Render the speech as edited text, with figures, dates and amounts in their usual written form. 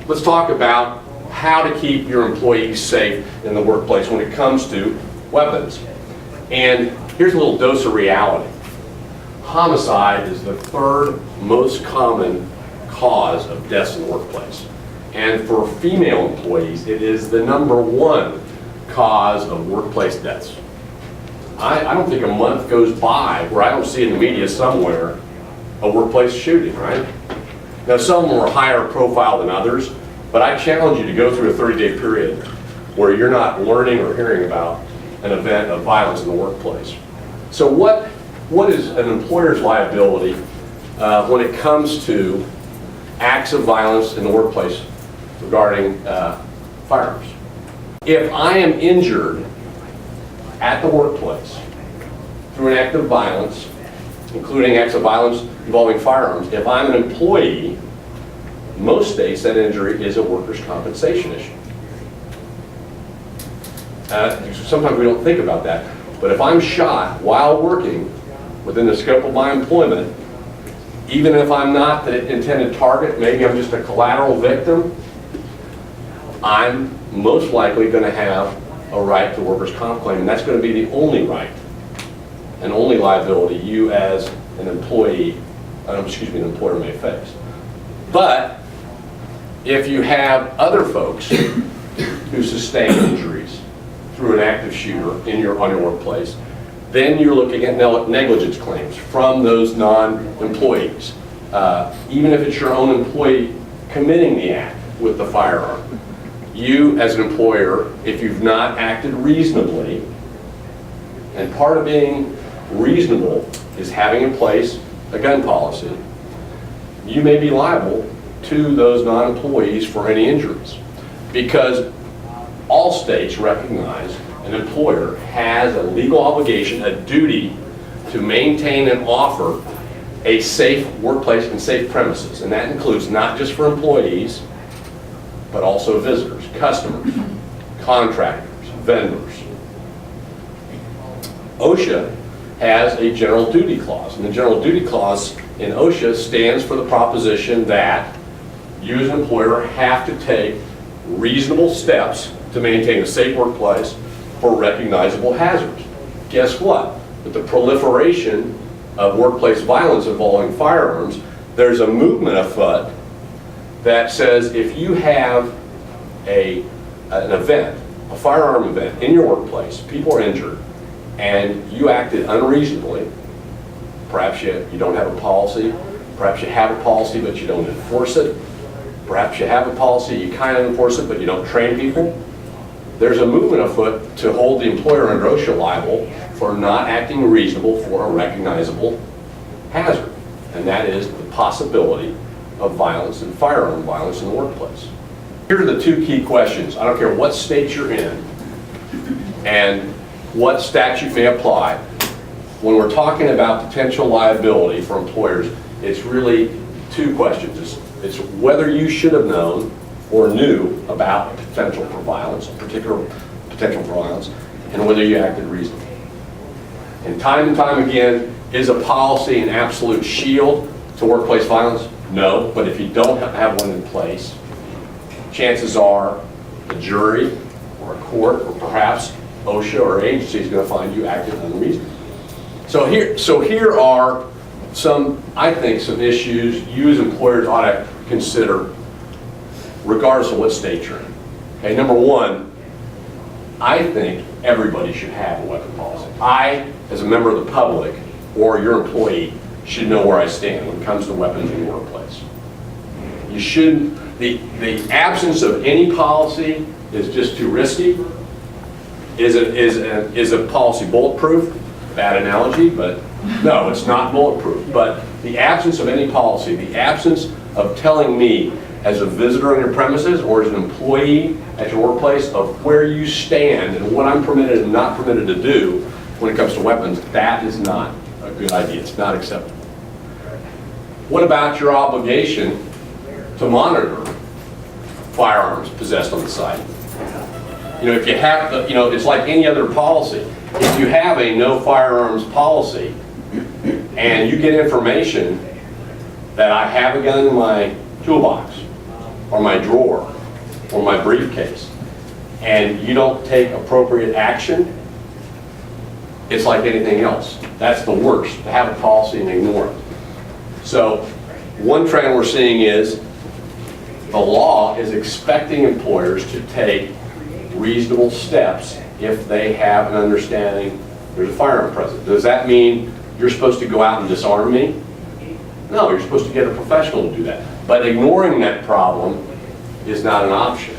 let's talk about how to keep your employees safe in the workplace when it comes to weapons. And here's a little dose of reality. Homicide is the third most common cause of deaths in the workplace. And for female employees, it is the #1 cause of workplace deaths. I don't think a month goes by where I don't see in the media somewhere a workplace shooting, right? Now, some of them are higher profile than others, but I challenge you to go through a 30-day period where you're not learning or hearing about an event of violence in the workplace. So what is an employer's liability when it comes to acts of violence in the workplace regarding firearms? If I am injured at the workplace through an act of violence, including acts of violence involving firearms, if I'm an employee, most states that injury is a workers' compensation issue. Sometimes we don't think about that, but if I'm shot while working within the scope of my employment, even if I'm not the intended target, maybe I'm just a collateral victim, I'm most likely going to have a right to workers' comp claim, and that's going to be the only right and only liability you as an employee, an employer may face. But if you have other folks who sustain injuries through an active shooter on your workplace, then you're looking at negligence claims from those non-employees. Even if it's your own employee committing the act with the firearm, you as an employer, if you've not acted reasonably, and part of being reasonable is having in place a gun policy, you may be liable to those non-employees for any injuries, because all states recognize an employer has a legal obligation, a duty to maintain and offer a safe workplace and safe premises, and that includes not just for employees, but also visitors, customers, contractors, vendors. OSHA has a general duty clause, and the general duty clause in OSHA stands for the proposition that you as an employer have to take reasonable steps to maintain a safe workplace for recognizable hazards. Guess what? With the proliferation of workplace violence involving firearms, there's a movement afoot that says if you have an event, a firearm event in your workplace, people are injured, and you acted unreasonably, perhaps you don't have a policy, perhaps you have a policy but you don't enforce it, perhaps you have a policy, you kind of enforce it but you don't train people, there's a movement afoot to hold the employer under OSHA liable for not acting reasonable for a recognizable hazard, and that is the possibility of violence and firearm violence in the workplace. Here are the two key questions. I don't care what state you're in and what statute may apply. When we're talking about potential liability for employers, it's really two questions. It's whether you should have known or knew about potential for violence, particular potential for violence, and whether you acted reasonably. And time again, is a policy an absolute shield to workplace violence? No, but if you don't have one in place, chances are a jury or a court or perhaps OSHA or agency is going to find you acted unreasonably. So here are some, I think, some issues you as employers ought to consider regardless of what state you're in. Okay, number one, I think everybody should have a weapon policy. I, as a member of the public or your employee, should know where I stand when it comes to weapons in your workplace. You shouldn't, the absence of any policy is just too risky. Is a policy bulletproof? Bad analogy, but no, it's not bulletproof. But the absence of any policy, the absence of telling me as a visitor on your premises or as an employee at your workplace of where you stand and what I'm permitted and not permitted to do when it comes to weapons, that is not a good idea. It's not acceptable. What about your obligation to monitor firearms possessed on the site? You know, if you have, it's like any other policy. If you have a no firearms policy and you get information that I have a gun in my toolbox or my drawer or my briefcase, and you don't take appropriate action, it's like anything else. That's the worst, to have a policy and ignore it. So one trend we're seeing is the law is expecting employers to take reasonable steps if they have an understanding there's a firearm present. Does that mean you're supposed to go out and disarm me? No, you're supposed to get a professional to do that. But ignoring that problem is not an option.